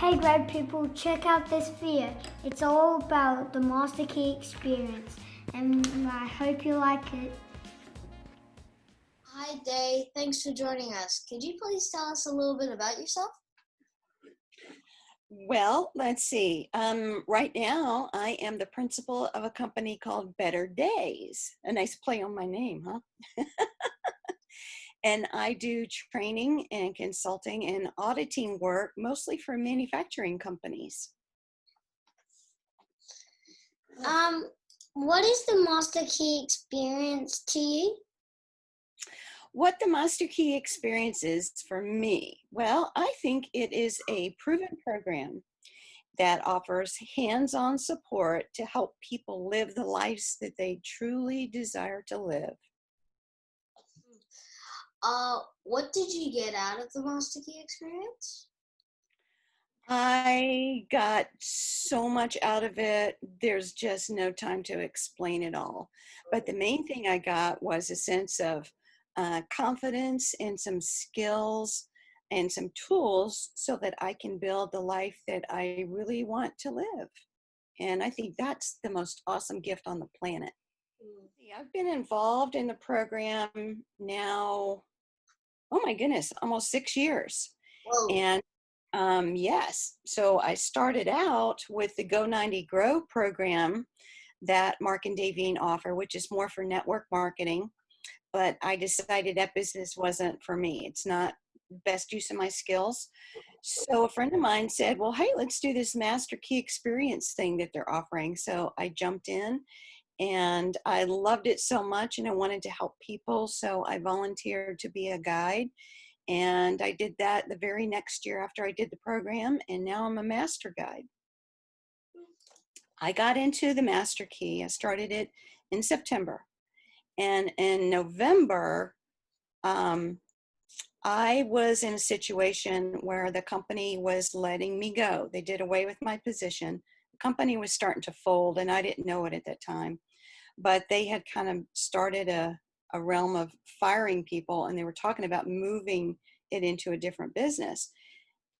Hey grad people, check out this video. It's all about the Master Key experience and I hope you like it. Hi, Day. Thanks for joining us. Could you please tell us a little bit about yourself? Well, let's see. Right now, I am the principal of a company called Better Days. A nice play on my name, huh? And I do training and consulting and auditing work, mostly for manufacturing companies. What is the Master Key experience to you? What the Master Key experience is for me? Well, I think it is a proven program that offers hands-on support to help people live the lives that they truly desire to live. What did you get out of the Master Key experience? I got so much out of it. There's just no time to explain it all. But the main thing I got was a sense of confidence and some skills and some tools so that I can build the life that I really want to live. And I think that's the most awesome gift on the planet. I've been involved in the program now, oh my goodness, almost 6 years. Whoa. And yes, so I started out with the Go 90 Grow program that Mark and Davine offer, which is more for network marketing. But I decided that business wasn't for me. It's not best use of my skills. So a friend of mine said, well, hey, let's do this Master Key experience thing that they're offering. So I jumped in and I loved it so much and I wanted to help people. So I volunteered to be a guide. And I did that the very next year after I did the program, and now I'm a master guide. I got into the Master Key. I started it in September. And in November, I was in a situation where the company was letting me go. They did away with my position. The company was starting to fold, and I didn't know it at that time. But they had kind of started a realm of firing people, and they were talking about moving it into a different business.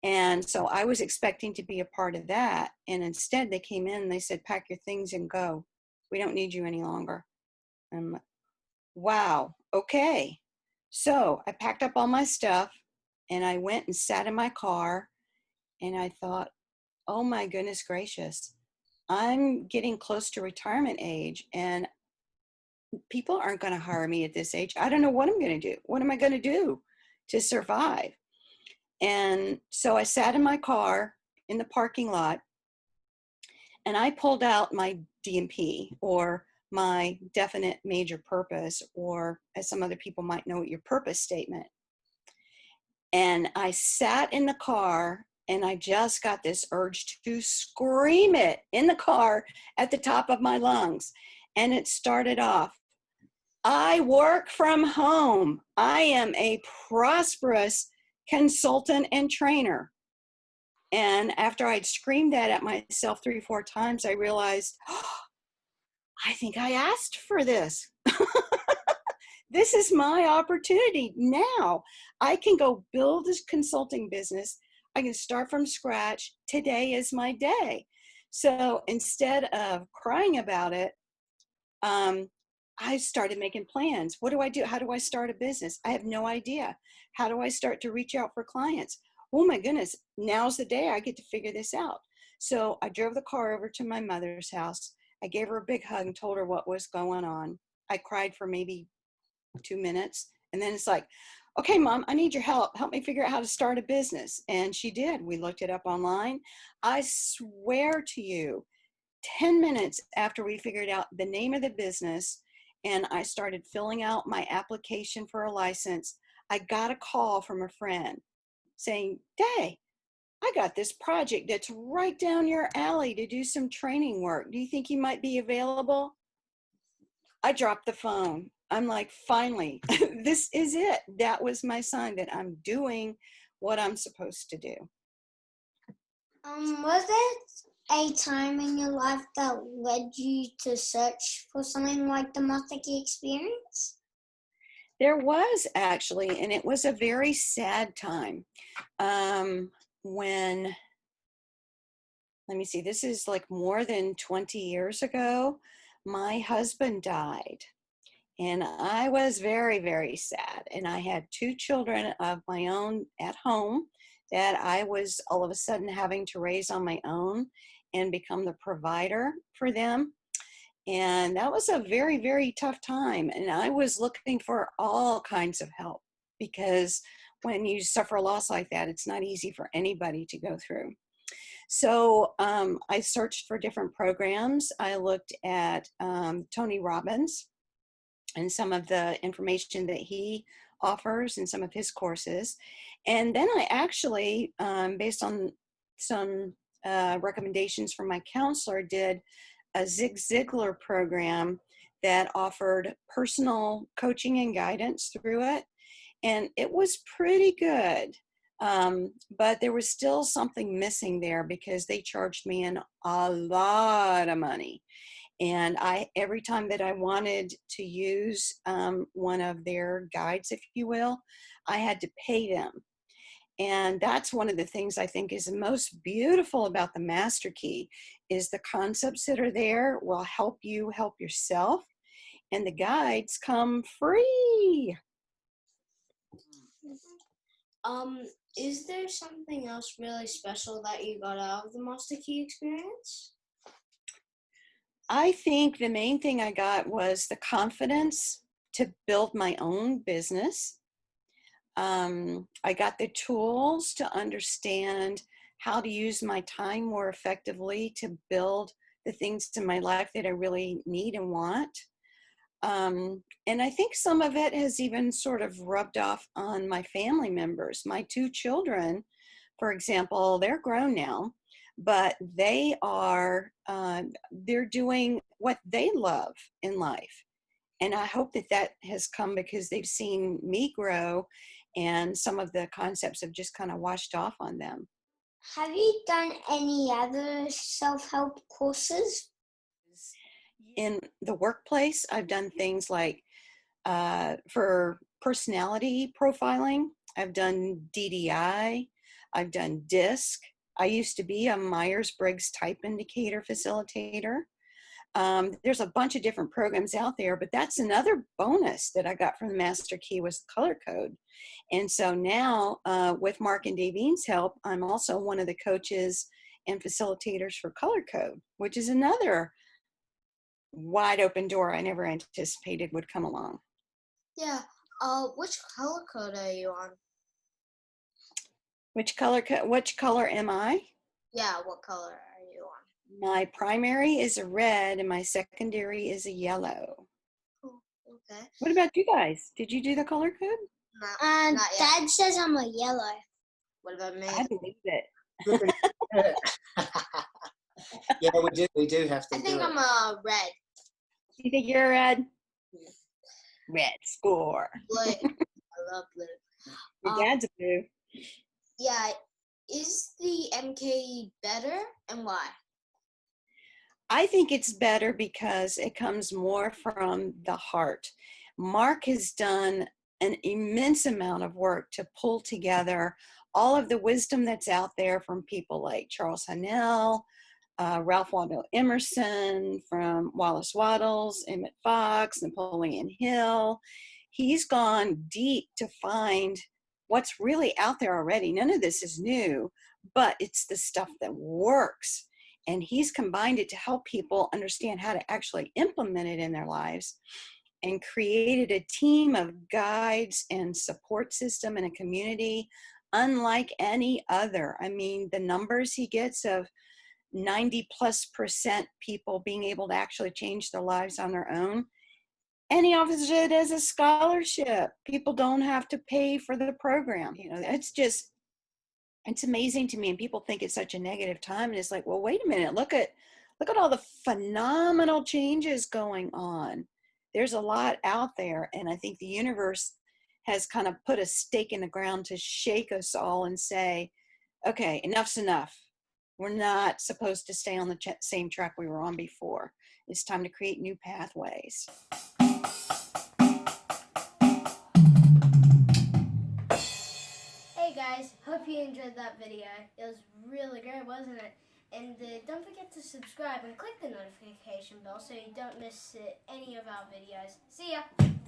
And so I was expecting to be a part of that. And instead they came in and they said, pack your things and go. We don't need you any longer. And I'm like, wow, okay. So I packed up all my stuff and I went and sat in my car and I thought, oh my goodness gracious, I'm getting close to retirement age and people aren't going to hire me at this age. I don't know what I'm going to do. What am I going to do to survive? And so I sat in my car in the parking lot and I pulled out my DMP, or my definite major purpose, or as some other people might know it, your purpose statement. And I sat in the car and I just got this urge to scream it in the car at the top of my lungs. And it started off, I work from home. I am a prosperous consultant and trainer. And after I'd screamed that at myself 3 or 4 times, I realized, oh, I think I asked for this. This is my opportunity now. I can go build this consulting business. I can start from scratch. Today is my day. So instead of crying about it, I started making plans. What do I do? How do I start a business? I have no idea. How do I start to reach out for clients? Oh my goodness, now's the day I get to figure this out. So I drove the car over to my mother's house. I gave her a big hug and told her what was going on. I cried for maybe 2 minutes. And then it's like, okay, Mom, I need your help. Help me figure out how to start a business. And she did. We looked it up online. I swear to you, 10 minutes after we figured out the name of the business and I started filling out my application for a license, I got a call from a friend saying, Day, I got this project that's right down your alley to do some training work. Do you think you might be available? I dropped the phone. I'm like, finally, this is it. That was my sign that I'm doing what I'm supposed to do. Was there a time in your life that led you to search for something like the Master Key experience? There was actually, and it was a very sad time when let me see, this is like more than 20 years ago. My husband died, and I was very, very sad. And I had two children of my own at home that I was all of a sudden having to raise on my own and become the provider for them. And that was a very, very tough time. And I was looking for all kinds of help because when you suffer a loss like that, it's not easy for anybody to go through. So I searched for different programs. I looked at Tony Robbins and some of the information that he offers and some of his courses. And then I actually, based on some recommendations from my counselor, did a Zig Ziglar program that offered personal coaching and guidance through it. And it was pretty good. But there was still something missing there because they charged me a lot of money. And every time that I wanted to use one of their guides, if you will, I had to pay them. And that's one of the things I think is most beautiful about the Master Key is the concepts that are there will help you help yourself. And the guides come free. Is there something else really special that you got out of the Master Key experience? I think the main thing I got was the confidence to build my own business. I got the tools to understand how to use my time more effectively to build the things in my life that I really need and want. And I think some of it has even sort of rubbed off on my family members. My two children, for example, they're grown now, but they're doing what they love in life. And I hope that has come because they've seen me grow and some of the concepts have just kind of washed off on them. Have you done any other self-help courses? In the workplace, I've done things like for personality profiling, I've done DDI, I've done DISC. I used to be a Myers-Briggs type indicator facilitator. There's a bunch of different programs out there, but that's another bonus that I got from the Master Key was color code. And so now with Mark and Davine's help, I'm also one of the coaches and facilitators for color code, which is another wide open door I never anticipated would come along. Yeah. Which color code are you on? Which color am I? Yeah, what color are you on? My primary is a red and my secondary is a yellow. Oh, okay. What about you guys? Did you do the color code? Not yet. Dad says I'm a yellow. What about me? I believe it. Yeah, we do have to I do think it. I'm a red. You think you're a red? Red score. Blue. I love blue. Your dad's a blue. Yeah. Is the MK better and why? I think it's better because it comes more from the heart. Mark has done an immense amount of work to pull together all of the wisdom that's out there from people like Charles Haanel, Ralph Waldo Emerson, from Wallace Wattles, Emmett Fox, Napoleon Hill. He's gone deep to find what's really out there already. None of this is new, but it's the stuff that works. And he's combined it to help people understand how to actually implement it in their lives and created a team of guides and support system and a community unlike any other. I mean, the numbers he gets of 90+% people being able to actually change their lives on their own. And he offers it as a scholarship. People don't have to pay for the program. You know, it's amazing to me. And people think it's such a negative time. And it's like, well, wait a minute, look at all the phenomenal changes going on. There's a lot out there. And I think the universe has kind of put a stake in the ground to shake us all and say, okay, enough's enough. We're not supposed to stay on the same track we were on before. It's time to create new pathways. Hey guys, hope you enjoyed that video. It was really great, wasn't it? And don't forget to subscribe and click the notification bell so you don't miss any of our videos. See ya!